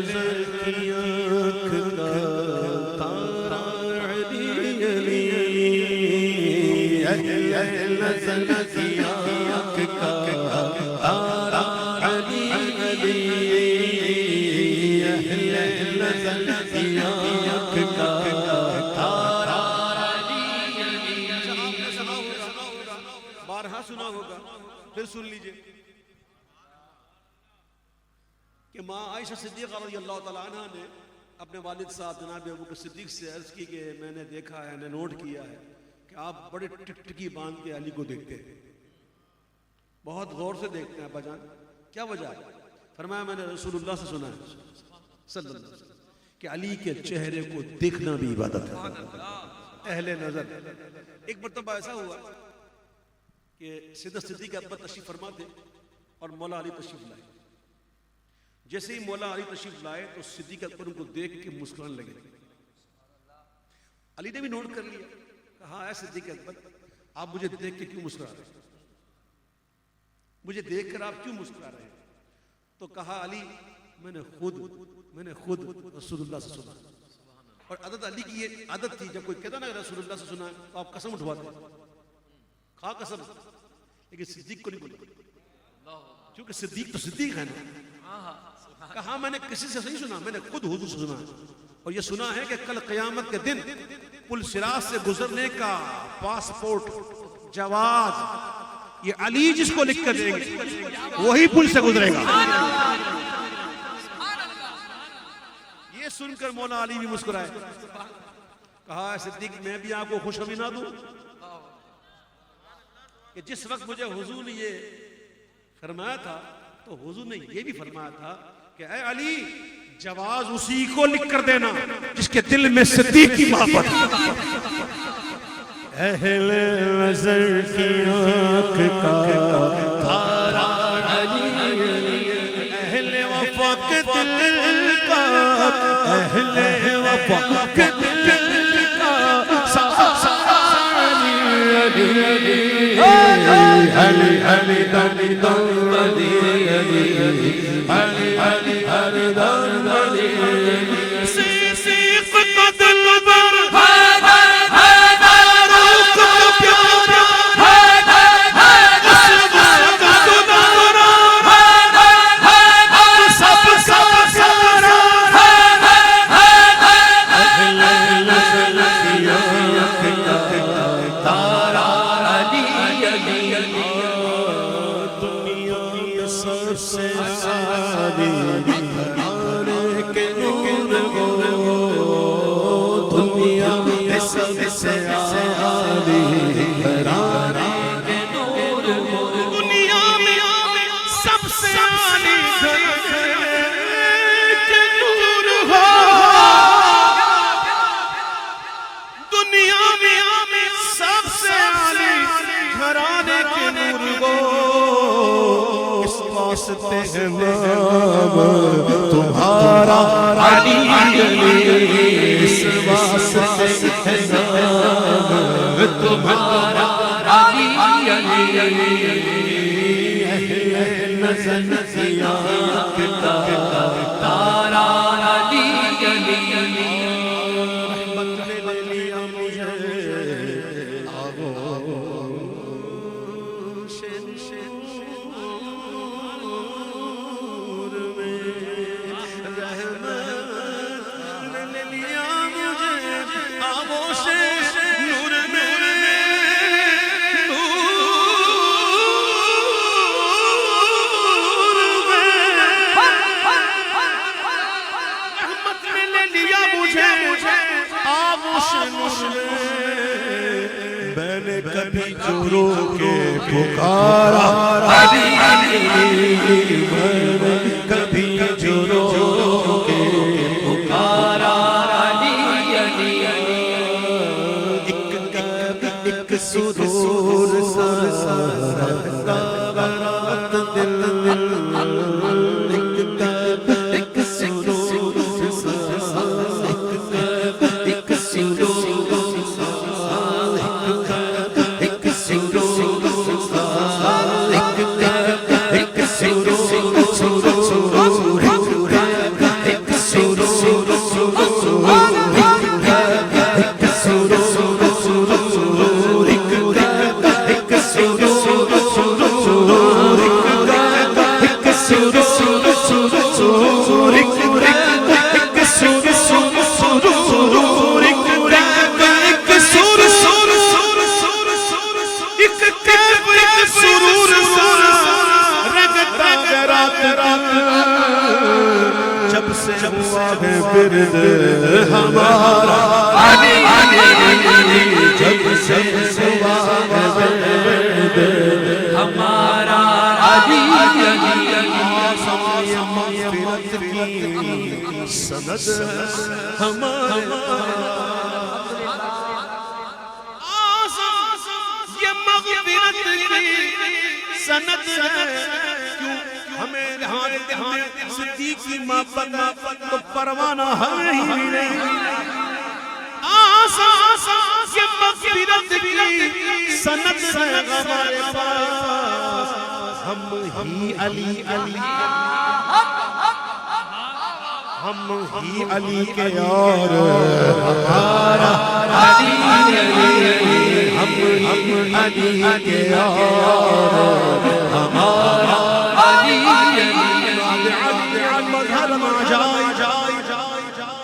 نظر کی آنکھ کا تارا علی علی، اہل نظر کی آنکھ کا تارا علی علی، اہل نظر کی آنکھ کا تارا علی علی۔ آپ نے سنا ہوگا، بارہا سنا ہوگا، پھر سن لیجئے کہ ماں عائشہ صدیقہ رضی اللہ تعالیٰ عنہ نے اپنے والد صاحب جناب ابوبکر صدیق سے عرض کی کہ میں نے دیکھا ہے، میں نے نوٹ کیا ہے کہ آپ بڑے ٹکٹکی باندھ کے علی کو دیکھتے ہیں، بہت غور سے دیکھتے ہیں ابا جان، کیا وجہ ہے؟ فرمایا میں نے رسول اللہ سے سنا ہے صلی اللہ علیہ وسلم کہ علی کے چہرے کو دیکھنا بھی عبادت ہے، اہل نظر۔ ایک مرتبہ ایسا ہوا کہ سیدنا صدیق اکبر تشریف فرما تھے اور مولا علی تشریف لائے۔ جیسے ہی مولا علی تشریف لائے تو صدیق اکبر ان کو دیکھ کے مسکرانے لگے۔ علی نے بھی نوٹ کر لیا، کہا اے صدیق اکبر آپ مجھے دیکھ کے کیوں مسکرا رہے ہیں؟ مجھے دیکھ کر آپ کیوں مسکرا رہے ہیں؟ تو کہا علی میں نے خود رسول اللہ سے سنا، اور عادت علی کی یہ عادت تھی، جب کوئی کہتا نا رسول اللہ سے سنا تو آپ قسم اٹھواتے، کھا قسم، لیکن صدیق کو نہیں بولا، کیونکہ صدیق تو صدیق ہے نا۔ کہا میں نے کسی سے نہیں سنا، میں نے خود حضور سے سنا ہے، اور یہ سنا ہے کہ کل قیامت کے دن پل صراط سے گزرنے کا پاسپورٹ، جواز، یہ علی جس کو لکھ کر دیں گے وہی پل سے گزرے گا۔ یہ سن کر مولا علی بھی مسکرائے، کہا صدیق میں بھی آپ کو خوشخبری نہ دوں کہ جس وقت مجھے حضور نے یہ فرمایا تھا تو حضور نے یہ بھی فرمایا تھا کہ اے علی جواز اسی کو لکھ کر دینا جس کے دل میں صدیق کی محبت۔ اہل نظر کی آنکھ کا تارا علی علی، اہل وفا کے دل کا، اہل وفا کے دل کا سارا علی علی علی، علی علی علی علی علی علی علی علی علی، صدیق کا دل بر تمہارا علی علی، اس واسطے ہے نام تمہارا علی علی علی، اہل نظر کی آنکھ کا تارا علی علی علی۔ رحمت نے لیا مجھے کبھی جو کے پکارا علی علی، کبھی جو کے پکارا علی علی، ایک سرور سارا برات دل، ایک سرور ایک سرور ایک سنگ ہوا ہے ورد ہمارا علی جب سے ہوا ہے ورد ہمارا علی مغفرت کی سند ہمارا یہ مغفرت کی سند ہے کیوں ہمیں صدیق کی محبت تو پروانہ ہے ہی نہیں یہ مغفرت کی سند ہے ہمارے پاس ہم ہی علی ہم ہی علی کے یار ہمارا علی ہم علی کے یار ہمارا مظہر نہ جائے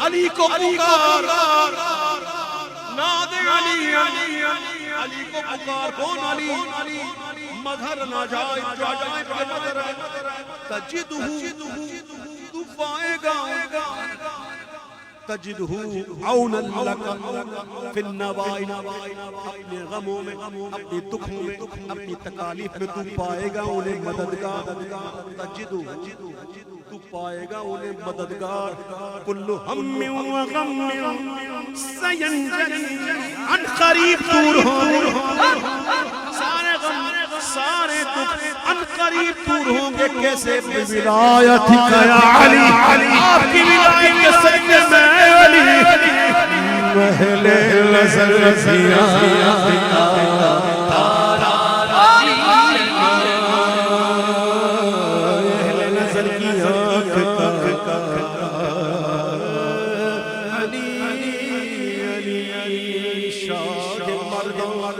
علی کو پکار ناد علی علی کو پکار کون علی مظہر نہ جائے تجدہ تو پائے گا تجدہ عونا لکا فی النوائی اپنے غموں میں اپنی دکھوں میں اپنی تکالیف میں تو پائے گا انہیں مددگار تجدہ تو پائے گا انہیں مددگار کل ہم و غم سینجلی عن قریب دور ہوں سارے غم سارے دکھ عن قریب دور ہوں گے کیسے ولایت کا یا علی آپ کی ولایت کے سجدے میں علی محل نظر زیادہ تارا اہل نظر کی آنکھ کا علی شاہ مردان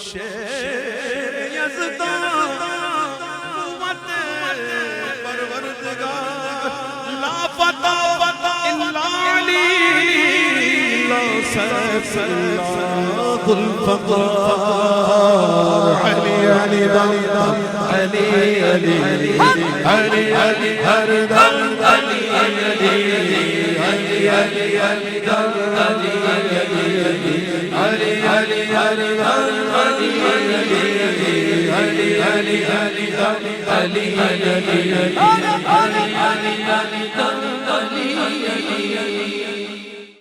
شیر یزدان قوت پروردگار لا فتح الا علی لا سیف الا ذو الفقار علی ہر دم علی